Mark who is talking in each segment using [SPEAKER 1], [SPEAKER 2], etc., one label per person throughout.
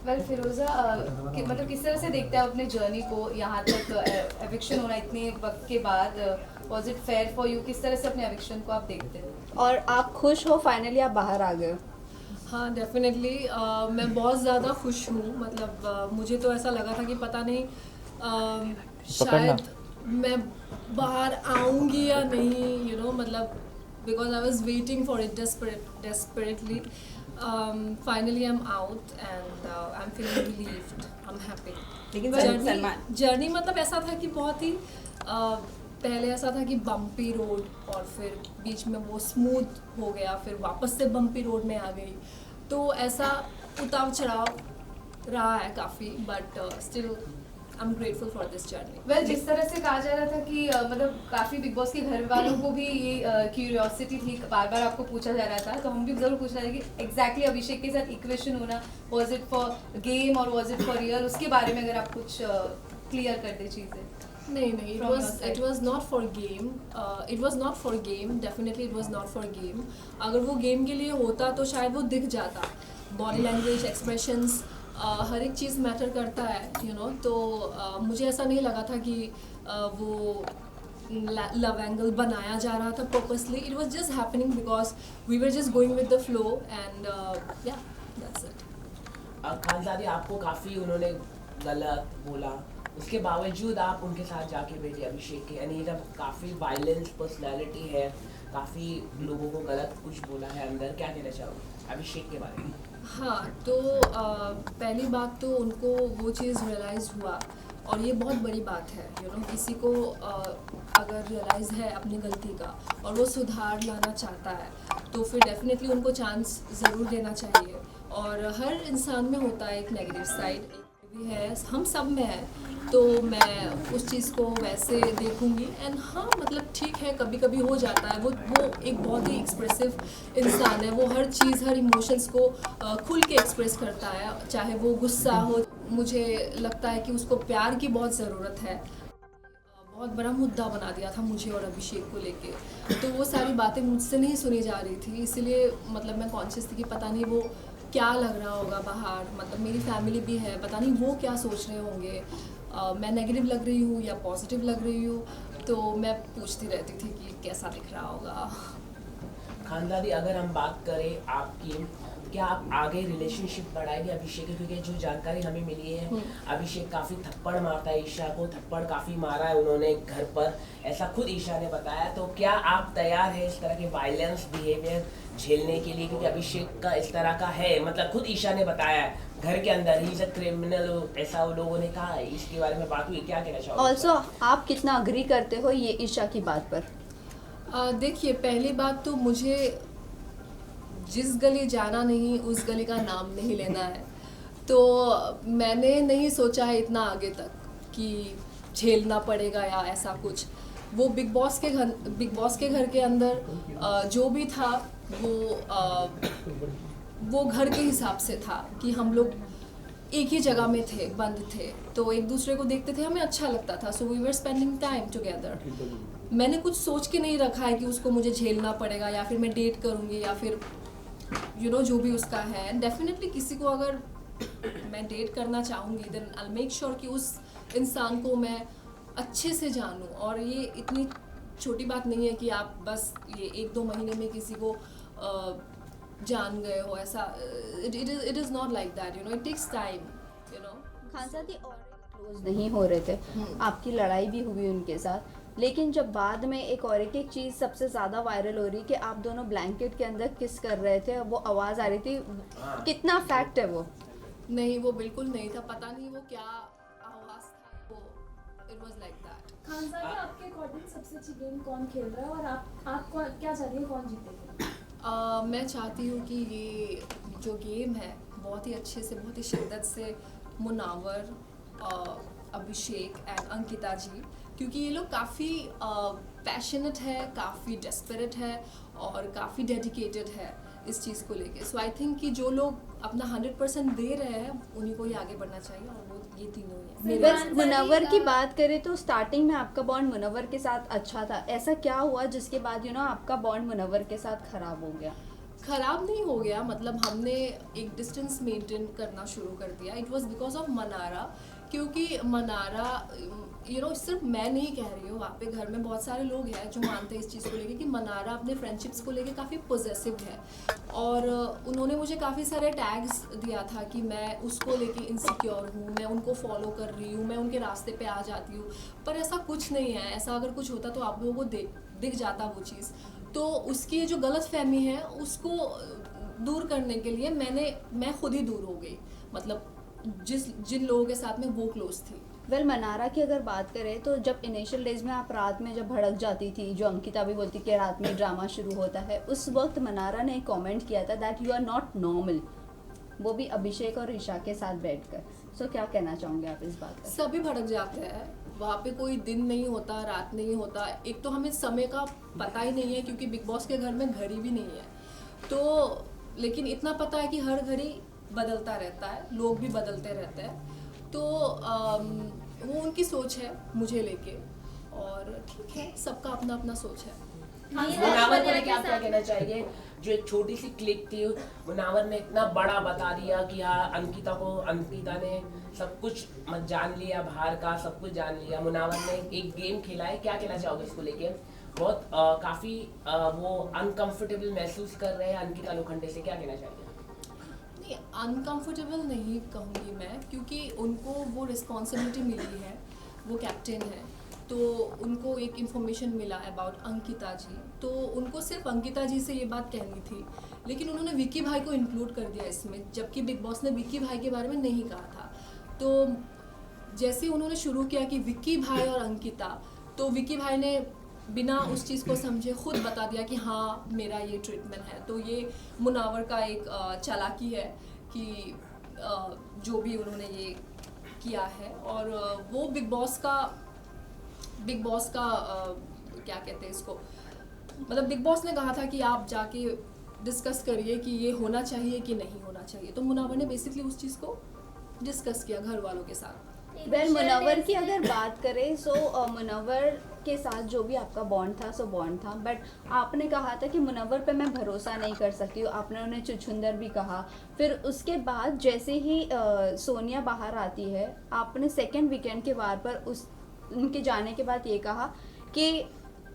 [SPEAKER 1] Well फिरोज़ा, मतलब किस तरह से देखते हैं आप अपने जर्नी को यहाँ तक एविक्शन होना इतने वक्त के बाद? Was it fair for you? किस तरह से अपने एविक्शन को आप देखते हैं?
[SPEAKER 2] और आप खुश हो फाइनली आप बाहर आ गए हो?
[SPEAKER 3] हाँ डेफिनेटली मैं बहुत ज़्यादा खुश हूँ। मतलब मुझे तो ऐसा लगा था कि पता नहीं शायद मैं बाहर आऊँगी या नहीं, मतलब because I was waiting for it desperately. Finally I'm out and I'm feeling relieved. I'm happy.
[SPEAKER 2] लेकिन
[SPEAKER 3] जर्नी जर्नी मतलब ऐसा था कि बहुत ही पहले ऐसा था कि बम्पी रोड और फिर बीच में वो स्मूथ हो गया, फिर वापस से बम्पी रोड में आ गई, तो ऐसा उतार चढ़ाव रहा है काफ़ी, but still I am grateful for this journey.
[SPEAKER 1] Well जिस तरह से कहा जा रहा था कि मतलब काफ़ी बिग बॉस के घर वालों को भी ये क्यूरियोसिटी थी, बार बार आपको पूछा जा रहा था, तो हम भी ज़रूर पूछ रहे थे कि एग्जैक्टली अभिषेक के साथ इक्वेशन होना, वाज इट फॉर गेम और वाज इट फॉर रियल? उसके बारे में अगर आप कुछ क्लियर कर दे चीज़ें।
[SPEAKER 3] नहीं, it was not for game. It was not for game. Definitely it was not for game. अगर वो गेम के लिए होता तो शायद वो दिख जाता। बॉडी लैंग्वेज, एक्सप्रेशंस, हर एक चीज़ मैटर करता है, तो मुझे ऐसा नहीं लगा था कि वो लव एंगल बनाया जा रहा था purposely. It was just happening because we were just going with the flow and yeah that's it.
[SPEAKER 4] Khanzadi आपको काफ़ी उन्होंने गलत बोला, उसके बावजूद आप उनके साथ जाके बैठे अभिषेक के, यानी जब काफ़ी वायलेंस पर्सनालिटी है, काफ़ी लोगों को गलत कुछ बोला है अंदर, क्या कहना चाहोगे अभिषेक के बारे में?
[SPEAKER 3] हाँ, तो पहली बात तो उनको वो चीज़ रियलाइज़ हुआ, और ये बहुत बड़ी बात है, किसी को अगर रियलाइज़ है अपनी गलती का और वो सुधार लाना चाहता है, तो फिर डेफिनेटली उनको चांस ज़रूर देना चाहिए. और हर इंसान में होता है एक नेगेटिव साइड, भी है, हम सब में है, तो मैं उस चीज़ को वैसे देखूंगी. एंड हाँ, मतलब ठीक है, कभी कभी हो जाता है. वो एक बहुत ही एक्सप्रेसिव इंसान है, वो हर चीज़, हर इमोशंस को खुल के एक्सप्रेस करता है, चाहे वो गुस्सा हो. मुझे लगता है कि उसको प्यार की बहुत ज़रूरत है. बहुत बड़ा मुद्दा बना दिया था मुझे और अभिषेक को लेके, तो वो सारी बातें मुझसे नहीं सुनी जा रही थी, इसलिए मतलब मैं कॉन्शियस थी कि पता नहीं वो क्या लग रहा होगा बाहर. मतलब मेरी फैमिली भी है, पता नहीं वो क्या सोच रहे होंगे, मैं नेगेटिव लग रही हूँ या पॉजिटिव लग रही हूँ, तो मैं पूछती रहती थी कि कैसा दिख रहा होगा.
[SPEAKER 4] खानदादी, अगर हम बात करें आपकी, क्या आप आगे रिलेशनशिप बढ़ाएंगे अभिषेक की? क्योंकि जो जानकारी हमें मिली है, अभिषेक काफ़ी थप्पड़ मारता है ईशा को, थप्पड़ काफ़ी मारा है उन्होंने घर पर, ऐसा खुद ईशा ने बताया. तो क्या आप तैयार हैं इस तरह के वायलेंस बिहेवियर झेलने के लिए? क्योंकि अभिषेक का इस तरह का है, मतलब खुद ईशा ने बताया है घर के अंदर ही इज अ क्रिमिनल, ऐसा वो लोगों ने कहा है. इसके बारे में बात हुई, क्या कहना चाहोगे?
[SPEAKER 2] ऑल्सो आप कितना अग्री करते हो ये ईशा की बात पर?
[SPEAKER 3] देखिए, पहली बात तो मुझे जिस गली जाना नहीं, उस गली का नाम नहीं लेना है. तो मैंने नहीं सोचा है इतना आगे तक कि झेलना पड़ेगा या ऐसा कुछ. वो बिग बॉस के घर के अंदर जो भी था वो घर के हिसाब से था कि हम लोग एक ही जगह में थे, बंद थे, तो एक दूसरे को देखते थे, हमें अच्छा लगता था. So we were spending time together. मैंने कुछ सोच के नहीं रखा है कि उसको मुझे झेलना पड़ेगा या फिर मैं डेट करूँगी या फिर जो भी उसका है. डेफिनेटली किसी को अगर मैं डेट करना चाहूँगी, देन आई मेक श्योर कि उस इंसान को मैं अच्छे से जानूँ. और ये इतनी छोटी बात नहीं है कि आप बस ये 1-2 महीने में किसी को जान गए हो, ऐसा. It is not like that, it takes time.
[SPEAKER 2] खानसादी और क्लोज नहीं हो रहे थे, आपकी लड़ाई भी हुई उनके साथ, लेकिन जब बाद में एक और एक चीज़ सबसे ज़्यादा वायरल हो रही कि आप दोनों ब्लैंकेट के अंदर किस कर रहे थे, वो आवाज़ आ रही थी, कितना फैक्ट है वो?
[SPEAKER 3] नहीं, वो बिल्कुल नहीं था. पता नहीं वो क्या आवाज़ था, वो इट वाज लाइक दैट.
[SPEAKER 5] खानसादी, आपके अकॉर्डिंग सबसे अच्छी गेम कौन खेल रहा है और आप क्या चाहती हैं कौन जीतेगा?
[SPEAKER 3] मैं चाहती हूँ कि ये जो गेम है बहुत ही अच्छे से, बहुत ही शिद्दत से मुनावर, अभिषेक एंड अंकिता जी, क्योंकि ये लोग काफ़ी पैशनेट है, काफ़ी डेस्परेट है और काफ़ी डेडिकेटेड है इस चीज़ को लेके. सो आई थिंक कि जो लोग अपना 100% दे रहे हैं उन्हीं को ही आगे बढ़ना चाहिए, और वो ये तीनों ही है.
[SPEAKER 2] बस मुनव्वर की बात करें तो स्टार्टिंग में आपका बॉन्ड मुनव्वर के साथ अच्छा था, ऐसा क्या हुआ जिसके बाद आपका बॉन्ड मुनव्वर के साथ खराब हो गया?
[SPEAKER 3] ख़राब नहीं हो गया, मतलब हमने एक डिस्टेंस मेंटेन करना शुरू कर दिया। It was because of Mannara, क्योंकि मनारा सिर्फ मैं नहीं कह रही हूँ, वहाँ पे घर में बहुत सारे लोग हैं जो मानते हैं इस चीज़ को लेके कि मनारा अपने फ्रेंडशिप्स को लेके काफ़ी पॉजेसिव है। और उन्होंने मुझे काफ़ी सारे टैग्स दिया था कि मैं उसको लेके इनसिक्योर हूँ, मैं उनको फॉलो कर रही हूँ, मैं उनके रास्ते पे आ जाती हूँ। पर ऐसा कुछ नहीं है, ऐसा अगर कुछ होता तो आप लोगों को दिख जाता वो चीज़। तो उसकी जो गलत फहमी है उसको दूर करने के लिए मैं खुद ही दूर हो गई, मतलब जिन लोगों के साथ में वो क्लोज थी।
[SPEAKER 2] वेल मनारा की अगर बात करें तो जब इनिशियल डेज में आप रात में जब भड़क जाती थी, जो अंकिता भी बोलती कि रात में ड्रामा शुरू होता है, उस वक्त मनारा ने एक कमेंट किया था that you are not normal, वो भी अभिषेक और ईशा के साथ बैठकर। सो क्या कहना चाहोगे आप इस बात पर?
[SPEAKER 3] सभी भड़क जाते हैं, वहाँ पे कोई दिन नहीं होता, रात नहीं होता। एक तो हमें समय का पता ही नहीं है क्योंकि बिग बॉस के घर में घड़ी भी नहीं है, तो लेकिन इतना पता है कि हर घड़ी बदलता रहता है, लोग भी बदलते रहते हैं। तो वो उनकी सोच है मुझे लेके, और ठीक है, सबका अपना अपना सोच है।
[SPEAKER 4] मुनावर को लेके आप क्या कहना चाहिए? जो एक छोटी सी क्लिप थी, मुनावर ने इतना बड़ा बता दिया कि हाँ अंकिता ने सब कुछ जान लिया, बाहर का सब कुछ जान लिया। मुनावर ने एक गेम खेला है, क्या कहना चाहोगे इसको लेके? बहुत काफी वो अनकंफर्टेबल महसूस कर रहे हैं अंकिता लोखंडे से, क्या कहना चाहिए?
[SPEAKER 3] नहीं, अनकंफर्टेबल नहीं कहूँगी मैं, क्योंकि उनको वो रिस्पॉन्सिबिलिटी मिली है, वो कैप्टन है, तो उनको एक इन्फॉर्मेशन मिला अबाउट अंकिता जी, तो उनको सिर्फ अंकिता जी से ये बात कहनी थी, लेकिन उन्होंने विक्की भाई को इंक्लूड कर दिया इसमें, जबकि बिग बॉस ने विक्की भाई के बारे में नहीं कहा था। तो जैसे उन्होंने शुरू किया कि विक्की भाई और अंकिता, तो विक्की भाई ने बिना उस चीज़ को समझे खुद बता दिया कि हाँ मेरा ये ट्रीटमेंट है। तो ये मुनावर का एक चालाकी है कि जो भी उन्होंने ये किया है, और वो बिग बॉस का क्या कहते हैं इसको, मतलब बिग बॉस ने कहा था कि आप जाके डिस्कस करिए कि ये होना चाहिए कि नहीं होना चाहिए, तो मुनावर ने बेसिकली उस चीज़ को डिस्कस किया घर वालों के साथ।
[SPEAKER 2] वेल मुनव्वर की अगर बात करें सो मुनव्वर के साथ जो भी आपका बॉन्ड था सो बॉन्ड था, बट आपने कहा था कि मुनव्वर पे मैं भरोसा नहीं कर सकती हूँ, आपने उन्हें चुछुंदर भी कहा। फिर उसके बाद जैसे ही सोनिया बाहर आती है, आपने सेकेंड वीकेंड के वार पर उनके जाने के बाद ये कहा कि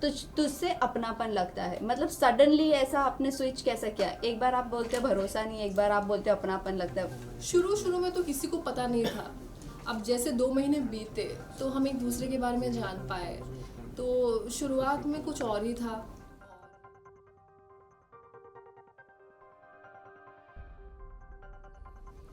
[SPEAKER 2] तुझसे अपनापन लगता है। मतलब सडनली ऐसा आपने स्विच कैसा किया? एक बार आप बोलते हो भरोसा नहीं, एक बार आप बोलते हो अपनापन लगता है।
[SPEAKER 3] शुरू में तो किसी को पता नहीं था, अब जैसे 2 महीने बीते तो हम एक दूसरे के बारे में जान पाए, तो शुरुआत में कुछ और ही था।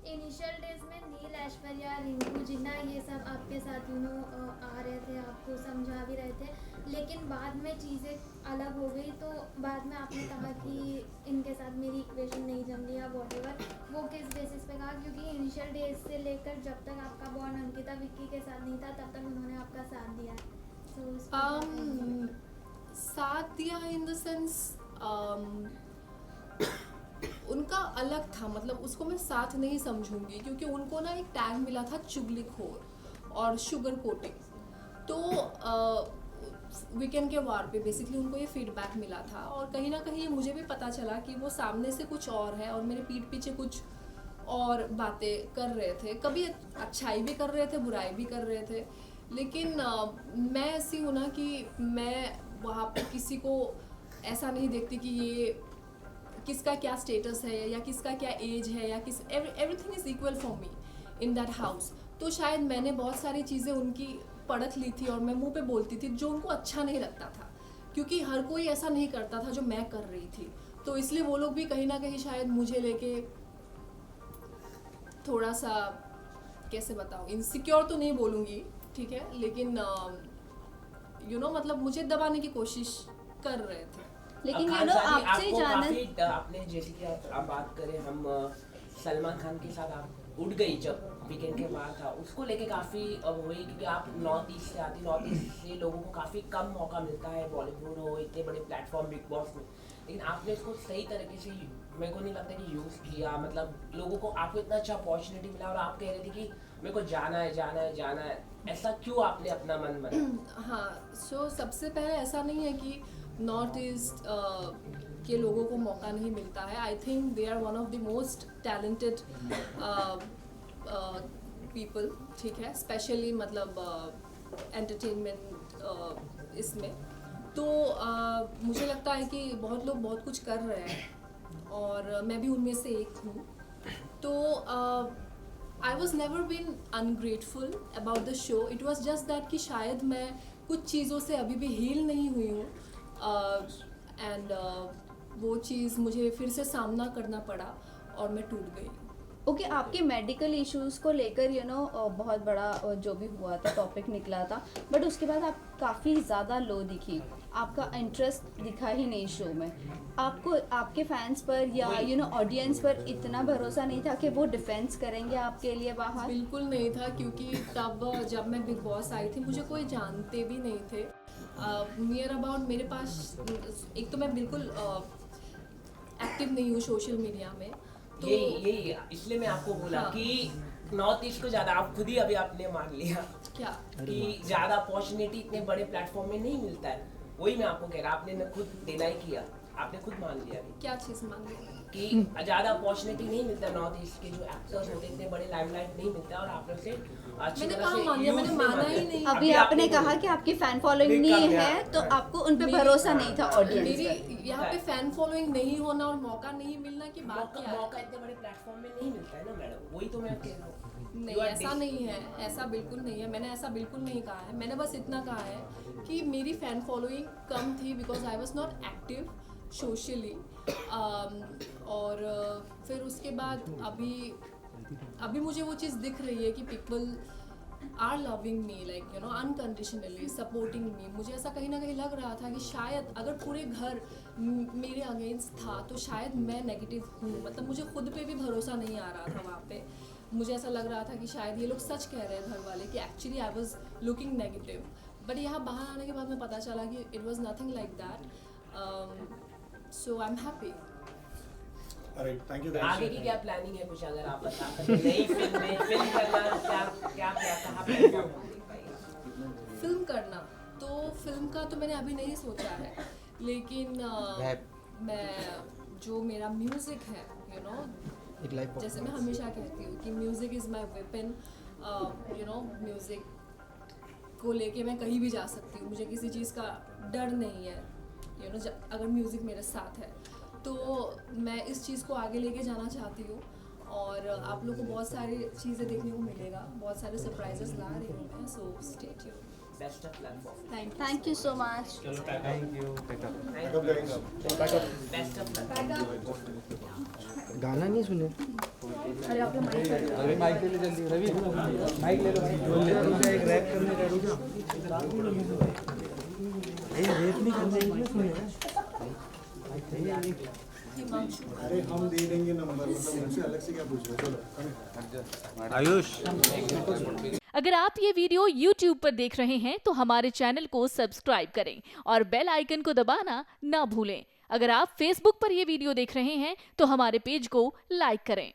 [SPEAKER 5] इनिशियल डेज में नील, ऐश्वर्या, रिंकू, जिन्ना ये सब आपके साथ आ रहे थे, आपको समझा भी रहे थे, लेकिन बाद में चीज़ें अलग हो गई। तो बाद में आपने कहा कि इनके साथ मेरी इक्वेशन नहीं जम रही या वॉटेवर, वो किस बेसिस पे कहा? क्योंकि इनिशियल डेज से लेकर जब तक आपका बॉन्ड अंकिता विक्की के साथ नहीं था तब तक उन्होंने आपका साथ दिया है, तो
[SPEAKER 3] साथ दिया इन द सेंस उनका अलग था, मतलब उसको मैं साथ नहीं समझूंगी, क्योंकि उनको ना एक टैग मिला था चुगलीखोर और शुगर कोटिंग। तो वीकेंड के वार पे बेसिकली उनको ये फीडबैक मिला था, और कहीं ना कहीं मुझे भी पता चला कि वो सामने से कुछ और है और मेरे पीठ पीछे कुछ और बातें कर रहे थे, कभी अच्छाई भी कर रहे थे, बुराई भी कर रहे थे। लेकिन मैं ऐसी हूँ ना कि मैं वहाँ पे किसी को ऐसा नहीं देखती कि ये किसका क्या स्टेटस है या किसका क्या एज है, या everything is equal for me in that house. तो शायद मैंने बहुत सारी चीज़ें उनकी पढ़त ली थी और मैं मुंह पे बोलती थी जो उनको अच्छा नहीं लगता था, क्योंकि हर कोई ऐसा नहीं करता था जो मैं कर रही थी। तो इसलिए वो लोग भी कहीं ना कहीं शायद मुझे लेके थोड़ा सा, कैसे बताऊँ, इनसिक्योर तो नहीं बोलूँगी, ठीक है, लेकिन मतलब मुझे दबाने की कोशिश कर रहे थे।
[SPEAKER 2] लेकिन आपसे जानना,
[SPEAKER 4] आपने जैसे कि आप बात करें, हम सलमान खान के साथ आप उठ गई जब वीकेंड के बाद था, उसको लेके काफ़ी हुई, क्योंकि आप नॉर्थ ईस्ट से आती, नॉर्थ ईस्ट से लोगों को काफ़ी कम मौका मिलता है बॉलीवुड हो, इतने बड़े प्लेटफॉर्म बिग बॉस में, लेकिन आपने इसको सही तरीके से, मेरे को नहीं लगता कि यूज़ किया, मतलब लोगों को, आपको इतना अच्छा अपॉर्चुनिटी मिला और आप कह रहे थे कि मेरे को जाना है, ऐसा क्यों आपने अपना मन बनाया?
[SPEAKER 3] हाँ, सो सबसे पहले ऐसा नहीं है कि नॉर्थ ईस्ट के लोगों को मौका नहीं मिलता है. I think they are one of the most talented people, ठीक है, स्पेशली मतलब एंटरटेनमेंट इसमें. तो मुझे लगता है कि बहुत लोग बहुत कुछ कर रहे हैं और मैं भी उनमें से एक हूँ. तो I was never been ungrateful about the show. It was just that कि शायद मैं कुछ चीज़ों से अभी भी हील नहीं हुई हूँ एंड वो चीज़ मुझे फिर से सामना करना पड़ा और मैं टूट गई.
[SPEAKER 2] ओके आपके मेडिकल इश्यूज़ को लेकर बहुत बड़ा जो भी हुआ था टॉपिक निकला था, बट उसके बाद आप काफ़ी ज़्यादा लो दिखी, आपका इंटरेस्ट दिखा ही नहीं शो में. आपको आपके फैंस पर या ऑडियंस पर इतना भरोसा नहीं था कि वो डिफेंस करेंगे आपके लिए बाहर?
[SPEAKER 3] बिल्कुल नहीं था, क्योंकि तब जब मैं बिग बॉस आई थी मुझे कोई जानते भी नहीं थे. नियर अबाउट मेरे पास एक तो मैं बिल्कुल एक्टिव नहीं हूँ सोशल मीडिया में. तो
[SPEAKER 4] यही इसलिए मैं आपको बोला
[SPEAKER 3] हाँ.
[SPEAKER 4] कि नॉर्थ ईस्ट को ज्यादा, आप खुद ही अभी आपने मान लिया
[SPEAKER 3] क्या
[SPEAKER 4] कि ज्यादा अपॉर्चुनिटी इतने बड़े प्लेटफॉर्म में नहीं मिलता है. वही मैं आपको कह रहा, आपने खुद डिनाई किया, आपने खुद मान लिया
[SPEAKER 3] क्या चीज़ मान ली?
[SPEAKER 4] कि ज्यादा अपॉर्चुनिटी नहीं मिलता. नॉर्थ ईस्ट के जो एक्टर्स होते हैं इतने बड़े लाइमलाइट नहीं मिलता और आपने उसे अच्छी
[SPEAKER 3] मैंने
[SPEAKER 4] तरह
[SPEAKER 3] कहा
[SPEAKER 4] से
[SPEAKER 3] मान लिया, मैंने
[SPEAKER 4] use
[SPEAKER 3] माना
[SPEAKER 4] नहीं
[SPEAKER 3] ही नहीं.
[SPEAKER 2] अभी आपने कहा कि आपकी फैन फॉलोइंग नहीं है तो आपको उन पे भरोसा नहीं था ऑडियंस
[SPEAKER 3] मेरी
[SPEAKER 2] पर.
[SPEAKER 3] यहाँ पे फैन फॉलोइंग नहीं होना और मौका नहीं मिलना की बात क्या है?
[SPEAKER 4] मौका इतने बड़े प्लेटफॉर्म में नहीं मिलता है ना मैडम, वही तो मैं कह रहा हूँ.
[SPEAKER 3] नहीं,
[SPEAKER 4] You are
[SPEAKER 3] ऐसा नहीं है, ऐसा बिल्कुल नहीं है. मैंने ऐसा बिल्कुल नहीं कहा है. मैंने बस इतना कहा है कि मेरी फ़ैन फॉलोइंग कम थी because I was not active socially. और फिर उसके बाद अभी मुझे वो चीज़ दिख रही है कि people are loving me, like unconditionally supporting me. मुझे ऐसा कहीं ना कहीं लग रहा था कि शायद अगर पूरे घर मेरे अगेंस्ट था तो शायद मैं नेगेटिव हूँ. मतलब मुझे खुद पे भी भरोसा नहीं आ रहा था वहाँ पे. मुझे ऐसा लग रहा था कि शायद ये लोग सच कह रहे हैं घर वाले कि actually I was looking negative. But यहाँ बाहर आने के बाद में पता चला कि it was nothing like that. So I am happy.
[SPEAKER 6] Alright, thank you guys.
[SPEAKER 4] आगे की क्या प्लानिंग है, कुछ अगर आप बता सकते? नई फिल्म में फिल्म करना, क्या कहाँ पे
[SPEAKER 3] फिल्म करना तो फिल्म का तो मैंने अभी नहीं सोचा है, लेकिन मैं जो मेरा म्यूज़िक है जैसे मैं हमेशा कहती हूँ कि music is my weapon. Music को लेके मैं कहीं भी जा सकती हूँ. मुझे किसी चीज़ का डर नहीं है. अगर म्यूज़िक मेरे साथ है तो मैं इस चीज़ को आगे लेके जाना चाहती हूँ. और आप लोग को बहुत सारी चीज़ें देखने को मिलेगा, बहुत सारे सरप्राइजेस ला रही हूँ मैं. So stay tuned.
[SPEAKER 4] Best of luck for
[SPEAKER 2] thank you so much.
[SPEAKER 6] Backup guys. Backup.
[SPEAKER 4] Best of luck.
[SPEAKER 7] गाना नहीं सुने.
[SPEAKER 2] अरे
[SPEAKER 7] माइक ले जल्दी रवि, माइक ले लो. एक रैप करने का रुक जाओ. रैप नहीं करना सुने.
[SPEAKER 6] अरे हम दे देंगे नंबर, मतलब उनसे अलग से क्या पूछ रहे हो. चलो
[SPEAKER 7] आयुष.
[SPEAKER 8] अगर आप ये वीडियो YouTube पर देख रहे हैं तो हमारे चैनल को सब्सक्राइब करें और बेल आइकन को दबाना ना भूलें. अगर आप Facebook पर ये वीडियो देख रहे हैं तो हमारे पेज को लाइक करें.